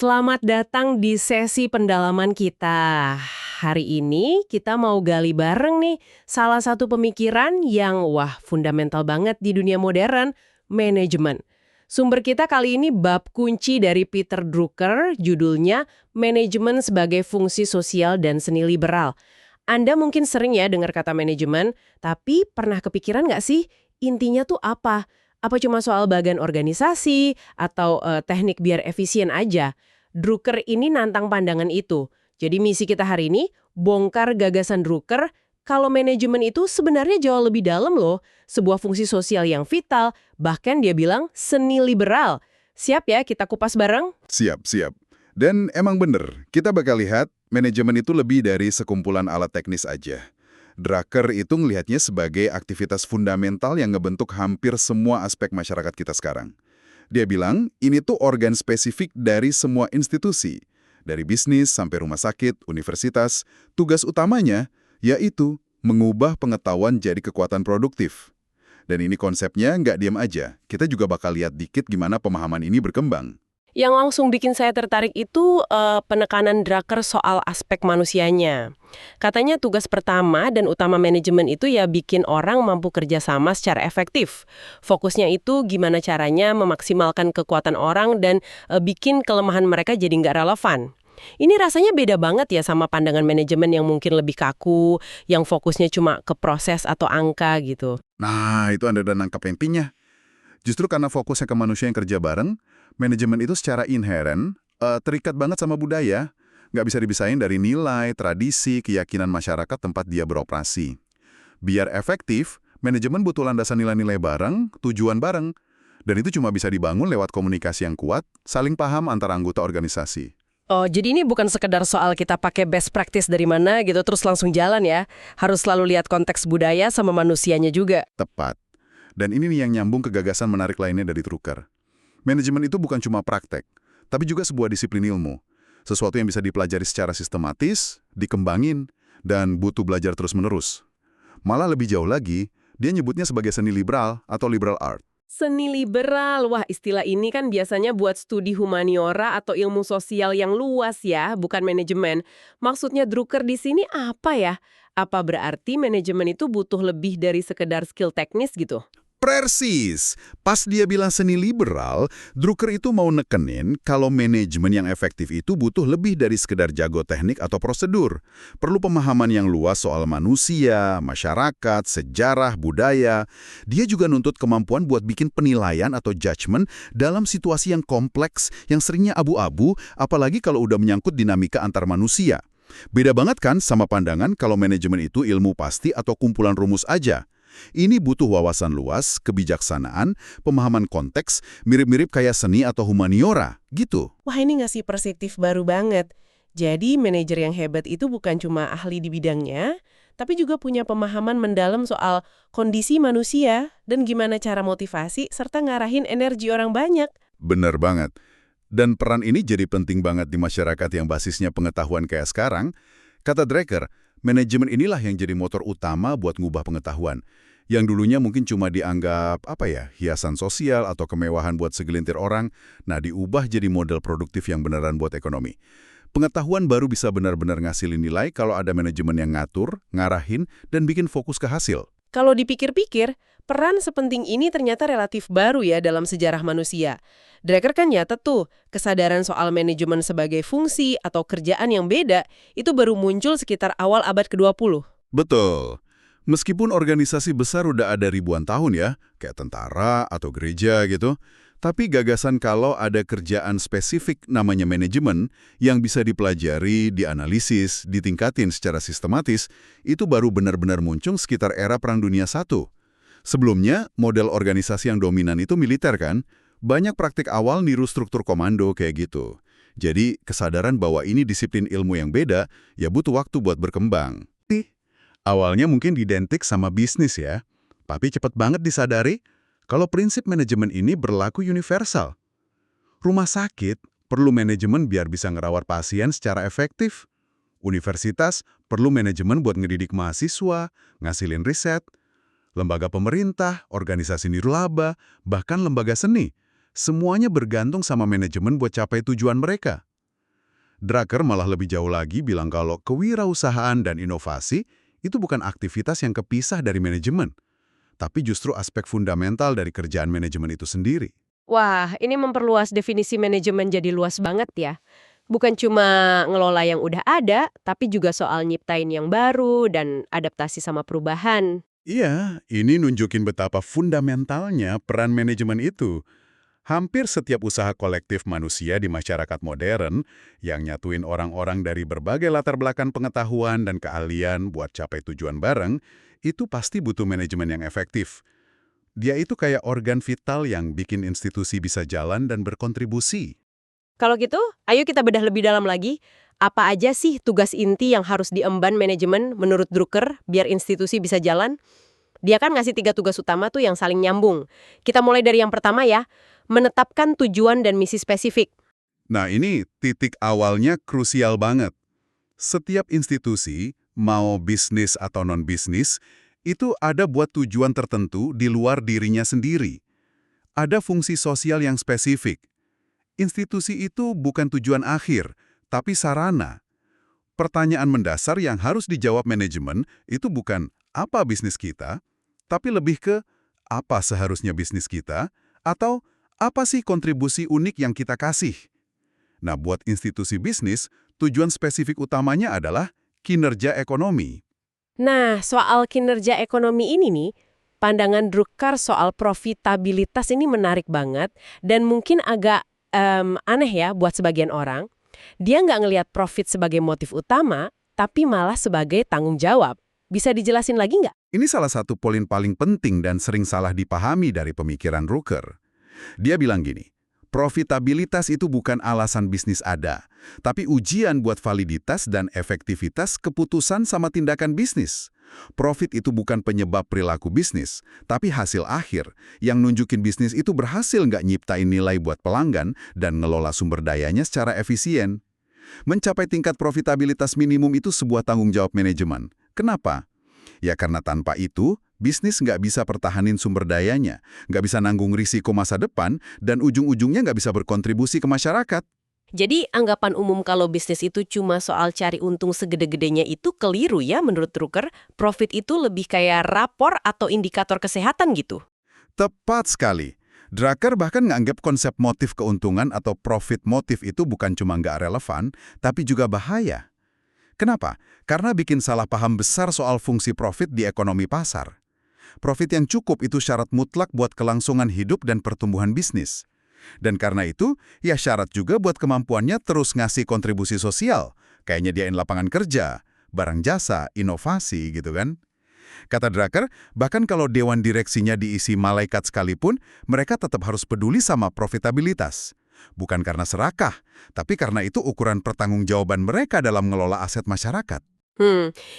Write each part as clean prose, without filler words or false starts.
Selamat datang di sesi pendalaman kita. Hari ini kita mau gali bareng nih salah satu pemikiran yang fundamental banget di dunia modern, manajemen. Sumber kita kali ini bab kunci dari Peter Drucker, judulnya Manajemen sebagai Fungsi Sosial dan Seni Liberal. Anda mungkin sering ya dengar kata manajemen, tapi pernah kepikiran nggak sih intinya tuh apa? Apa cuma soal bagian organisasi atau teknik biar efisien aja? Drucker ini nantang pandangan itu. Jadi misi kita hari ini, bongkar gagasan Drucker kalau manajemen itu sebenarnya jauh lebih dalam loh. Sebuah fungsi sosial yang vital, bahkan dia bilang seni liberal. Siap ya kita kupas bareng? Siap, siap. Dan emang bener, kita bakal lihat manajemen itu lebih dari sekumpulan alat teknis aja. Drucker itu ngelihatnya sebagai aktivitas fundamental yang ngebentuk hampir semua aspek masyarakat kita sekarang. Dia bilang, ini tuh organ spesifik dari semua institusi. Dari bisnis sampai rumah sakit, universitas, tugas utamanya yaitu mengubah pengetahuan jadi kekuatan produktif. Dan ini konsepnya nggak diam aja. Kita juga bakal lihat dikit gimana pemahaman ini berkembang. Yang langsung bikin saya tertarik itu penekanan Drucker soal aspek manusianya. Katanya tugas pertama dan utama manajemen itu ya bikin orang mampu kerjasama secara efektif. Fokusnya itu gimana caranya memaksimalkan kekuatan orang dan bikin kelemahan mereka jadi nggak relevan. Ini rasanya beda banget ya sama pandangan manajemen yang mungkin lebih kaku, yang fokusnya cuma ke proses atau angka gitu. Nah, itu Anda udah nangkap intinya. Justru karena fokusnya ke manusia yang kerja bareng, manajemen itu secara inheren terikat banget sama budaya. Nggak bisa dipisahin dari nilai, tradisi, keyakinan masyarakat tempat dia beroperasi. Biar efektif, manajemen butuh landasan nilai-nilai bareng, tujuan bareng. Dan itu cuma bisa dibangun lewat komunikasi yang kuat, saling paham antara anggota organisasi. Oh, jadi ini bukan sekedar soal kita pakai best practice dari mana gitu terus langsung jalan ya. Harus selalu lihat konteks budaya sama manusianya juga. Tepat. Dan ini nih yang nyambung ke gagasan menarik lainnya dari Drucker. Manajemen itu bukan cuma praktek, tapi juga sebuah disiplin ilmu. Sesuatu yang bisa dipelajari secara sistematis, dikembangin, dan butuh belajar terus-menerus. Malah lebih jauh lagi, dia nyebutnya sebagai seni liberal atau liberal art. Seni liberal, wah istilah ini kan biasanya buat studi humaniora atau ilmu sosial yang luas ya, bukan manajemen. Maksudnya Drucker di sini apa ya? Apa berarti manajemen itu butuh lebih dari sekedar skill teknis gitu? Persis. Pas dia bilang seni liberal, Drucker itu mau nekenin kalau manajemen yang efektif itu butuh lebih dari sekedar jago teknik atau prosedur. Perlu pemahaman yang luas soal manusia, masyarakat, sejarah, budaya. Dia juga nuntut kemampuan buat bikin penilaian atau judgement dalam situasi yang kompleks, yang seringnya abu-abu, apalagi kalau udah menyangkut dinamika antar manusia. Beda banget kan sama pandangan kalau manajemen itu ilmu pasti atau kumpulan rumus aja. Ini butuh wawasan luas, kebijaksanaan, pemahaman konteks, mirip-mirip kayak seni atau humaniora, gitu. Wah ini ngasih perspektif baru banget. Jadi manajer yang hebat itu bukan cuma ahli di bidangnya, tapi juga punya pemahaman mendalam soal kondisi manusia dan gimana cara motivasi serta ngarahin energi orang banyak. Bener banget. Dan peran ini jadi penting banget di masyarakat yang basisnya pengetahuan kayak sekarang. Kata Drucker, manajemen inilah yang jadi motor utama buat ngubah pengetahuan. Yang dulunya mungkin cuma dianggap, hiasan sosial atau kemewahan buat segelintir orang, nah diubah jadi model produktif yang beneran buat ekonomi. Pengetahuan baru bisa benar-benar ngasilin nilai kalau ada manajemen yang ngatur, ngarahin, dan bikin fokus ke hasil. Kalau dipikir-pikir, peran sepenting ini ternyata relatif baru ya dalam sejarah manusia. Drucker kan nyata tuh, kesadaran soal manajemen sebagai fungsi atau kerjaan yang beda itu baru muncul sekitar awal abad ke-20. Betul. Meskipun organisasi besar udah ada ribuan tahun ya, kayak tentara atau gereja gitu, tapi gagasan kalau ada kerjaan spesifik namanya manajemen yang bisa dipelajari, dianalisis, ditingkatin secara sistematis, itu baru benar-benar muncul sekitar era Perang Dunia I. Sebelumnya, model organisasi yang dominan itu militer kan, banyak praktik awal niru struktur komando kayak gitu. Jadi, kesadaran bahwa ini disiplin ilmu yang beda, ya butuh waktu buat berkembang. Awalnya mungkin identik sama bisnis ya, tapi cepat banget disadari kalau prinsip manajemen ini berlaku universal. Rumah sakit perlu manajemen biar bisa ngerawat pasien secara efektif. Universitas perlu manajemen buat ngedidik mahasiswa, ngasilin riset. Lembaga pemerintah, organisasi nirlaba, bahkan lembaga seni. Semuanya bergantung sama manajemen buat capai tujuan mereka. Drucker malah lebih jauh lagi bilang kalau kewirausahaan dan inovasi itu bukan aktivitas yang kepisah dari manajemen, tapi justru aspek fundamental dari kerjaan manajemen itu sendiri. Wah, ini memperluas definisi manajemen jadi luas banget ya. Bukan cuma ngelola yang udah ada, tapi juga soal nyiptain yang baru dan adaptasi sama perubahan. Iya, ini nunjukin betapa fundamentalnya peran manajemen itu. Hampir setiap usaha kolektif manusia di masyarakat modern yang nyatuin orang-orang dari berbagai latar belakang pengetahuan dan keahlian buat capai tujuan bareng, itu pasti butuh manajemen yang efektif. Dia itu kayak organ vital yang bikin institusi bisa jalan dan berkontribusi. Kalau gitu, ayo kita bedah lebih dalam lagi. Apa aja sih tugas inti yang harus diemban manajemen menurut Drucker biar institusi bisa jalan? Dia kan ngasih 3 tugas utama tuh yang saling nyambung. Kita mulai dari yang pertama ya, menetapkan tujuan dan misi spesifik. Nah, ini titik awalnya krusial banget. Setiap institusi, mau bisnis atau non-bisnis, itu ada buat tujuan tertentu di luar dirinya sendiri. Ada fungsi sosial yang spesifik. Institusi itu bukan tujuan akhir, tapi sarana. Pertanyaan mendasar yang harus dijawab manajemen itu bukan apa bisnis kita, tapi lebih ke apa seharusnya bisnis kita, atau apa sih kontribusi unik yang kita kasih. Nah, buat institusi bisnis, tujuan spesifik utamanya adalah kinerja ekonomi. Nah, soal kinerja ekonomi ini nih, pandangan Drucker soal profitabilitas ini menarik banget dan mungkin agak aneh ya buat sebagian orang. Dia nggak ngelihat profit sebagai motif utama, tapi malah sebagai tanggung jawab. Bisa dijelasin lagi nggak? Ini salah satu poin paling penting dan sering salah dipahami dari pemikiran Drucker. Dia bilang gini, profitabilitas itu bukan alasan bisnis ada, tapi ujian buat validitas dan efektivitas keputusan sama tindakan bisnis. Profit itu bukan penyebab perilaku bisnis, tapi hasil akhir yang nunjukin bisnis itu berhasil nggak nyiptain nilai buat pelanggan dan ngelola sumber dayanya secara efisien. Mencapai tingkat profitabilitas minimum itu sebuah tanggung jawab manajemen. Kenapa? Ya karena tanpa itu, bisnis nggak bisa pertahanin sumber dayanya, nggak bisa nanggung risiko masa depan, dan ujung-ujungnya nggak bisa berkontribusi ke masyarakat. Jadi anggapan umum kalau bisnis itu cuma soal cari untung segede-gedenya itu keliru ya menurut Drucker. Profit itu lebih kayak rapor atau indikator kesehatan gitu. Tepat sekali. Drucker bahkan nganggap konsep motif keuntungan atau profit motif itu bukan cuma nggak relevan, tapi juga bahaya. Kenapa? Karena bikin salah paham besar soal fungsi profit di ekonomi pasar. Profit yang cukup itu syarat mutlak buat kelangsungan hidup dan pertumbuhan bisnis. Dan karena itu, ya syarat juga buat kemampuannya terus ngasih kontribusi sosial, kayak nyediain lapangan kerja, barang jasa, inovasi gitu kan. Kata Drucker, bahkan kalau dewan direksinya diisi malaikat sekalipun, mereka tetap harus peduli sama profitabilitas. Bukan karena serakah, tapi karena itu ukuran pertanggungjawaban mereka dalam mengelola aset masyarakat.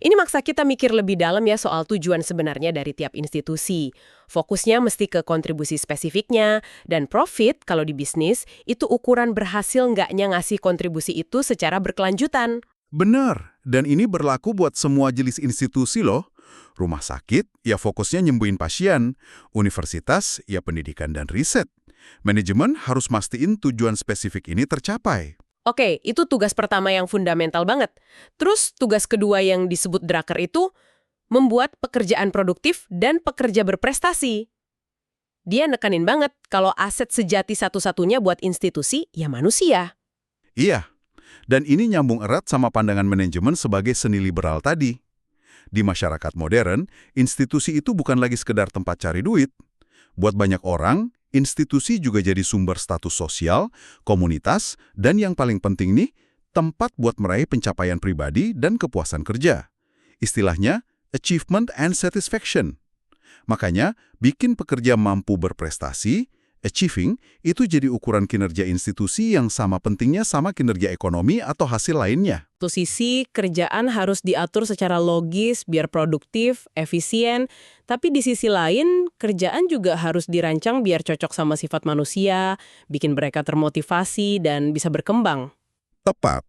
Ini maksa kita mikir lebih dalam ya soal tujuan sebenarnya dari tiap institusi. Fokusnya mesti ke kontribusi spesifiknya, dan profit kalau di bisnis itu ukuran berhasil nggaknya ngasih kontribusi itu secara berkelanjutan. Benar, dan ini berlaku buat semua jenis institusi loh. Rumah sakit, ya fokusnya nyembuhin pasien. Universitas, ya pendidikan dan riset. Manajemen harus mastiin tujuan spesifik ini tercapai. Oke, itu tugas pertama yang fundamental banget. Terus tugas kedua yang disebut Drucker itu membuat pekerjaan produktif dan pekerja berprestasi. Dia nekanin banget kalau aset sejati satu-satunya buat institusi ya manusia. Iya, dan ini nyambung erat sama pandangan manajemen sebagai seni liberal tadi. Di masyarakat modern, institusi itu bukan lagi sekedar tempat cari duit. Buat banyak orang, institusi juga jadi sumber status sosial, komunitas, dan yang paling penting nih, tempat buat meraih pencapaian pribadi dan kepuasan kerja. Istilahnya, achievement and satisfaction. Makanya, bikin pekerja mampu berprestasi, achieving, itu jadi ukuran kinerja institusi yang sama pentingnya sama kinerja ekonomi atau hasil lainnya. Satu sisi, kerjaan harus diatur secara logis biar produktif, efisien. Tapi di sisi lain, kerjaan juga harus dirancang biar cocok sama sifat manusia, bikin mereka termotivasi dan bisa berkembang. Tepat.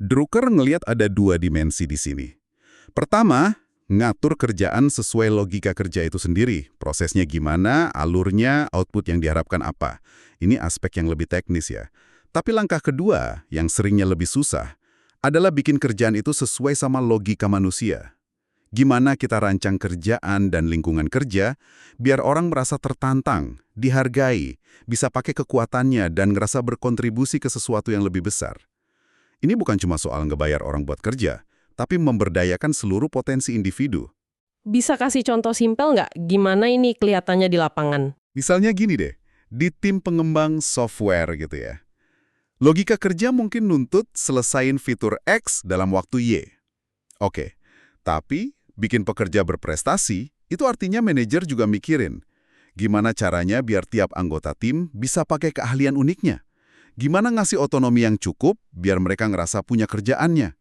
Drucker ngelihat ada 2 dimensi di sini. Pertama, ngatur kerjaan sesuai logika kerja itu sendiri. Prosesnya gimana, alurnya, output yang diharapkan apa. Ini aspek yang lebih teknis ya. Tapi langkah kedua, yang seringnya lebih susah, adalah bikin kerjaan itu sesuai sama logika manusia. Gimana kita rancang kerjaan dan lingkungan kerja, biar orang merasa tertantang, dihargai, bisa pakai kekuatannya dan ngerasa berkontribusi ke sesuatu yang lebih besar. Ini bukan cuma soal ngebayar orang buat kerja, tapi memberdayakan seluruh potensi individu. Bisa kasih contoh simpel nggak? Gimana ini kelihatannya di lapangan? Misalnya gini deh, di tim pengembang software gitu ya. Logika kerja mungkin nuntut selesain fitur X dalam waktu Y. Oke, tapi bikin pekerja berprestasi, itu artinya manajer juga mikirin gimana caranya biar tiap anggota tim bisa pakai keahlian uniknya. Gimana ngasih otonomi yang cukup biar mereka ngerasa punya kerjaannya.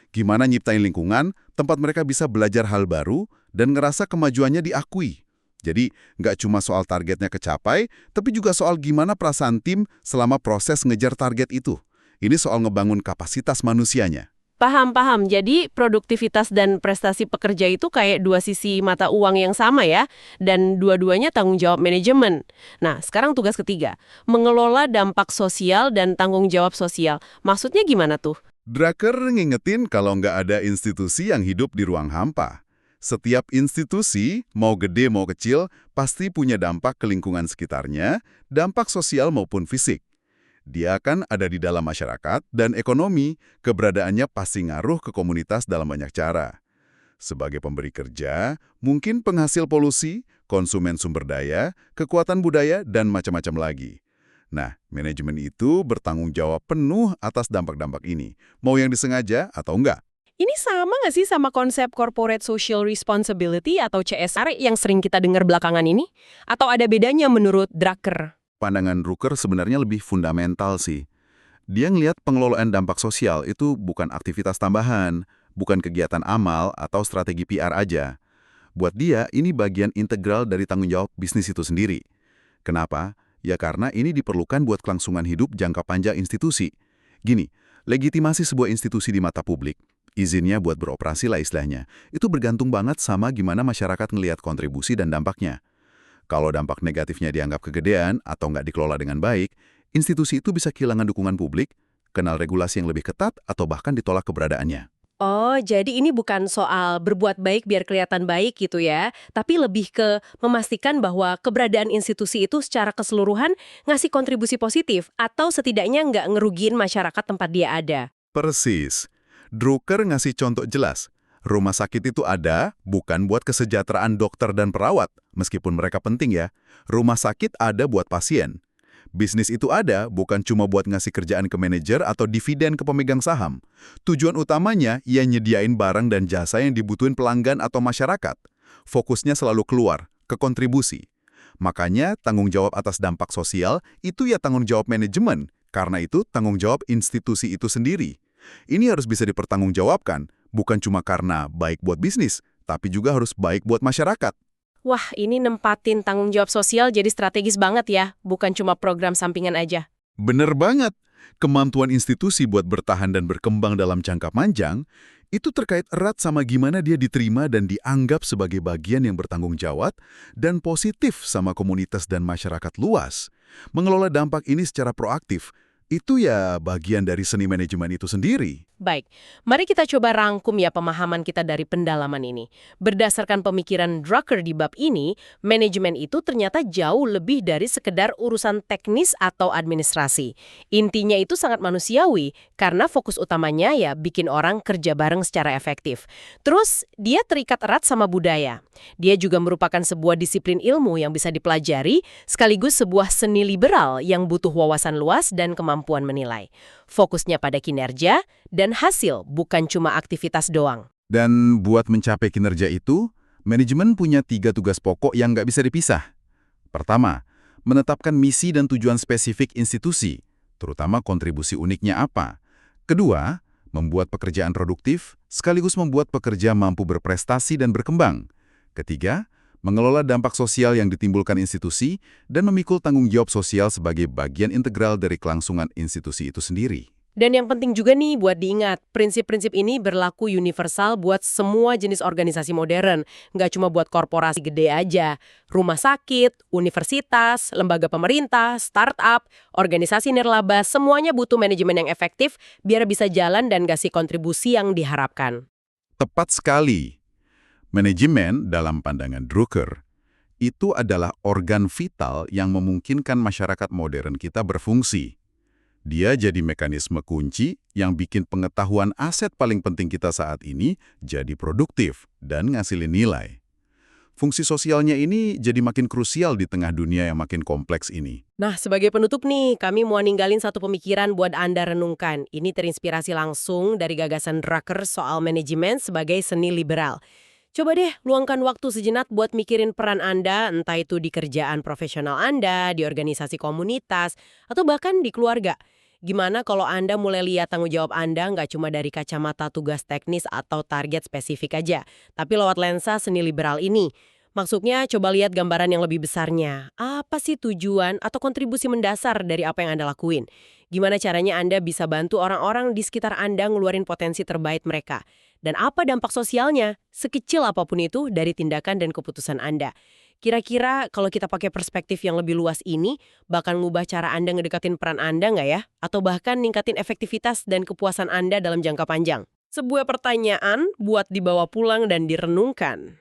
Gimana nyiptain lingkungan tempat mereka bisa belajar hal baru dan ngerasa kemajuannya diakui. Jadi, nggak cuma soal targetnya kecapai, tapi juga soal gimana perasaan tim selama proses ngejar target itu. Ini soal ngebangun kapasitas manusianya. Paham. Jadi produktivitas dan prestasi pekerja itu kayak dua sisi mata uang yang sama ya, dan dua-duanya tanggung jawab manajemen. Nah, sekarang tugas ketiga, mengelola dampak sosial dan tanggung jawab sosial. Maksudnya gimana tuh? Drucker ngingetin kalau nggak ada institusi yang hidup di ruang hampa. Setiap institusi, mau gede mau kecil, pasti punya dampak ke lingkungan sekitarnya, dampak sosial maupun fisik. Dia akan ada di dalam masyarakat dan ekonomi, keberadaannya pasti ngaruh ke komunitas dalam banyak cara. Sebagai pemberi kerja, mungkin penghasil polusi, konsumen sumber daya, kekuatan budaya, dan macam-macam lagi. Nah, manajemen itu bertanggung jawab penuh atas dampak-dampak ini, mau yang disengaja atau enggak. Ini sama nggak sih sama konsep Corporate Social Responsibility atau CSR yang sering kita dengar belakangan ini? Atau ada bedanya menurut Drucker? Pandangan Drucker sebenarnya lebih fundamental sih. Dia ngelihat pengelolaan dampak sosial itu bukan aktivitas tambahan, bukan kegiatan amal atau strategi PR aja. Buat dia, ini bagian integral dari tanggung jawab bisnis itu sendiri. Kenapa? Ya karena ini diperlukan buat kelangsungan hidup jangka panjang institusi. Gini, legitimasi sebuah institusi di mata publik, izinnya buat beroperasi lah istilahnya, itu bergantung banget sama gimana masyarakat ngelihat kontribusi dan dampaknya. Kalau dampak negatifnya dianggap kegedean atau nggak dikelola dengan baik, institusi itu bisa kehilangan dukungan publik, kenal regulasi yang lebih ketat, atau bahkan ditolak keberadaannya. Oh, jadi ini bukan soal berbuat baik biar kelihatan baik gitu ya, tapi lebih ke memastikan bahwa keberadaan institusi itu secara keseluruhan ngasih kontribusi positif atau setidaknya nggak ngerugiin masyarakat tempat dia ada. Persis. Drucker ngasih contoh jelas. Rumah sakit itu ada bukan buat kesejahteraan dokter dan perawat, meskipun mereka penting ya. Rumah sakit ada buat pasien. Bisnis itu ada bukan cuma buat ngasih kerjaan ke manajer atau dividen ke pemegang saham. Tujuan utamanya ia nyediain barang dan jasa yang dibutuhin pelanggan atau masyarakat. Fokusnya selalu keluar, ke kontribusi. Makanya tanggung jawab atas dampak sosial itu ya tanggung jawab manajemen, karena itu tanggung jawab institusi itu sendiri. Ini harus bisa dipertanggungjawabkan, bukan cuma karena baik buat bisnis, tapi juga harus baik buat masyarakat. Wah, ini nempatin tanggung jawab sosial jadi strategis banget ya, bukan cuma program sampingan aja. Bener banget. Kemampuan institusi buat bertahan dan berkembang dalam jangka panjang, itu terkait erat sama gimana dia diterima dan dianggap sebagai bagian yang bertanggung jawab dan positif sama komunitas dan masyarakat luas. Mengelola dampak ini secara proaktif, itu ya bagian dari seni manajemen itu sendiri. Baik, mari kita coba rangkum ya pemahaman kita dari pendalaman ini. Berdasarkan pemikiran Drucker di bab ini, manajemen itu ternyata jauh lebih dari sekedar urusan teknis atau administrasi. Intinya itu sangat manusiawi, karena fokus utamanya ya bikin orang kerja bareng secara efektif. Terus, dia terikat erat sama budaya. Dia juga merupakan sebuah disiplin ilmu yang bisa dipelajari, sekaligus sebuah seni liberal yang butuh wawasan luas dan kemampuan menilai. Fokusnya pada kinerja dan hasil, bukan cuma aktivitas doang. Dan buat mencapai kinerja itu, manajemen punya 3 tugas pokok yang nggak bisa dipisah. Pertama, menetapkan misi dan tujuan spesifik institusi, terutama kontribusi uniknya apa. Kedua, membuat pekerjaan produktif, sekaligus membuat pekerja mampu berprestasi dan berkembang. Ketiga, mengelola dampak sosial yang ditimbulkan institusi, dan memikul tanggung jawab sosial sebagai bagian integral dari kelangsungan institusi itu sendiri. Dan yang penting juga nih buat diingat, prinsip-prinsip ini berlaku universal buat semua jenis organisasi modern, nggak cuma buat korporasi gede aja. Rumah sakit, universitas, lembaga pemerintah, startup, organisasi nirlaba, semuanya butuh manajemen yang efektif biar bisa jalan dan ngasih kontribusi yang diharapkan. Tepat sekali. Manajemen dalam pandangan Drucker itu adalah organ vital yang memungkinkan masyarakat modern kita berfungsi. Dia jadi mekanisme kunci yang bikin pengetahuan aset paling penting kita saat ini jadi produktif dan ngasilin nilai. Fungsi sosialnya ini jadi makin krusial di tengah dunia yang makin kompleks ini. Nah, sebagai penutup nih, kami mau ninggalin satu pemikiran buat Anda renungkan. Ini terinspirasi langsung dari gagasan Drucker soal manajemen sebagai seni liberal. Coba deh luangkan waktu sejenak buat mikirin peran Anda, entah itu di kerjaan profesional Anda, di organisasi komunitas, atau bahkan di keluarga. Gimana kalau Anda mulai lihat tanggung jawab Anda nggak cuma dari kacamata tugas teknis atau target spesifik aja, tapi lewat lensa seni liberal ini. Maksudnya coba lihat gambaran yang lebih besarnya. Apa sih tujuan atau kontribusi mendasar dari apa yang Anda lakuin? Gimana caranya Anda bisa bantu orang-orang di sekitar Anda ngeluarin potensi terbaik mereka? Dan apa dampak sosialnya, sekecil apapun itu dari tindakan dan keputusan Anda. Kira-kira kalau kita pakai perspektif yang lebih luas ini, bakal ngubah cara Anda ngedekatin peran Anda nggak ya? Atau bahkan ningkatin efektivitas dan kepuasan Anda dalam jangka panjang? Sebuah pertanyaan buat dibawa pulang dan direnungkan.